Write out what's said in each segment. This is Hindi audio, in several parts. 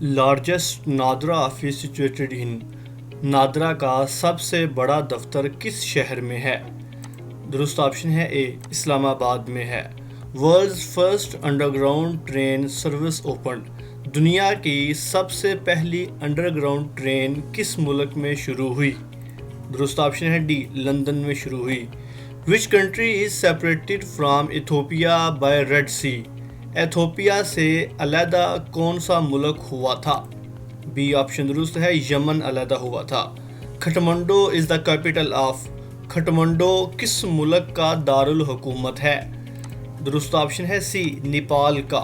Largest NADRA office situated in. NADRA का सबसे बड़ा दफ्तर किस शहर में है? दुरुस्त ऑप्शन है ए, इस्लामाबाद में है। World's first underground train service open. दुनिया की सबसे पहली अंडरग्राउंड ट्रेन किस मुल्क में शुरू हुई? दुरुस्त ऑप्शन है डी, लंदन में शुरू हुई। Which country is separated from Ethiopia by Red Sea. Ethiopia से अलहदा कौन सा मुल्क हुआ था? बी ऑप्शन दुरुस्त है, यमन अलहदा हुआ था। खटमंडो इज द कैपिटल ऑफ। खटमंडो किस मुल्क का दारुल हुकूमत है? दुरुस्त ऑप्शन है सी, नेपाल का।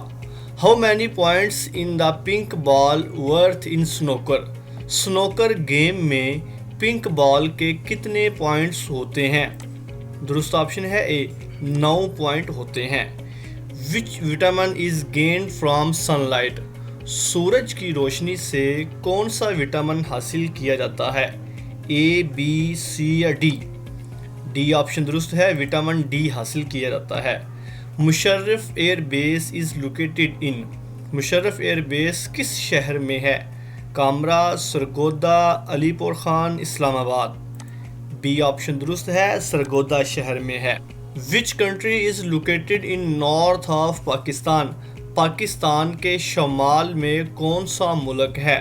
How many points in the pink ball worth in snooker. Snooker game में पिंक बॉल के कितने पॉइंट्स होते हैं? दुरुस्त ऑप्शन है ए, 9 पॉइंट होते हैं। Which vitamin is gained from sunlight. सूरज की रोशनी से कौन सा विटामिन हासिल किया जाता है? ए, बी, सी या डी? डी ऑप्शन दुरुस्त है, विटामिन डी हासिल किया जाता है। Musharraf air base is located in. Musharraf air base किस शहर में है? कामरा, सरगोदा, अलीपुर खान, इस्लामाबाद। बी ऑप्शन दुरुस्त है, सरगोदा शहर में है। विच country is located in north of Pakistan. Pakistan के शमाल में कौन सा मुल्क है?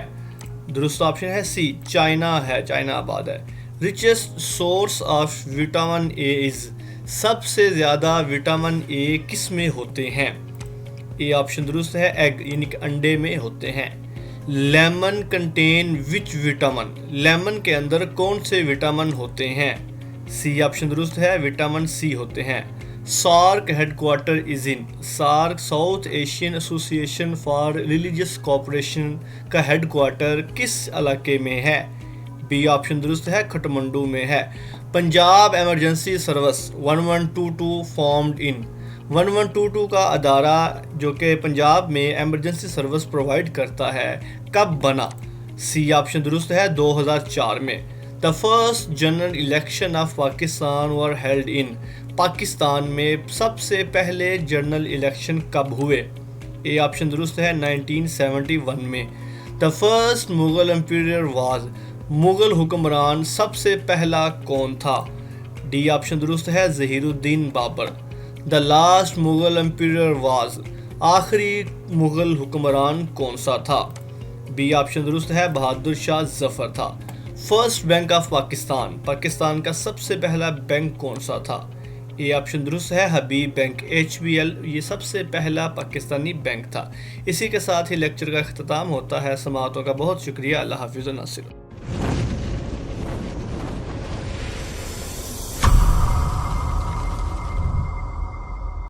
दुरुस्त ऑप्शन है सी, चाइना है, चाइना आबाद है। Richest source of vitamin A is. सबसे ज़्यादा विटामिन ए किस में होते हैं? ए ऑप्शन दुरुस्त है, एग यानी कि अंडे में होते हैं। Lemon contain which vitamin. Lemon के अंदर कौन से विटामिन होते हैं? सी ऑप्शन दुरुस्त है, विटामिन सी होते हैं। SAARC headquarter is in. SAARC South Asian Association for Religious Cooperation का हेडक्वार्टर किस इलाके में है? बी ऑप्शन दुरुस्त है, खटमंडू में है। Punjab emergency service 1122 formed in. 1122 का अदारा जो कि पंजाब में एमरजेंसी सर्विस प्रोवाइड करता है कब बना? सी ऑप्शन दुरुस्त है, 2004 में। The first general election of Pakistan were held in. Pakistan में सबसे पहले जनरल इलेक्शन कब हुए? ए ऑप्शन दुरुस्त है, 1971 में। The first Mughal emperor was. Mughal हुक्मरान सबसे पहला कौन था? डी ऑप्शन दुरुस्त है, Zahiruddin Babur. The last Mughal emperor was. आखिरी मुगल हुक्मरान कौन सा था? बी ऑप्शन दुरुस्त है, बहादुर शाह जफर था। First bank of Pakistan. Pakistan का सबसे पहला बैंक कौन सा था? ए ऑप्शन दुरुस्त है, हबीब बैंक, HBL ये सबसे पहला पाकिस्तानी बैंक था। इसी के साथ ही लेक्चर का अख्ताम होता है। समाअतों का बहुत शुक्रिया। अल्लाह हाफिज़ नासिर।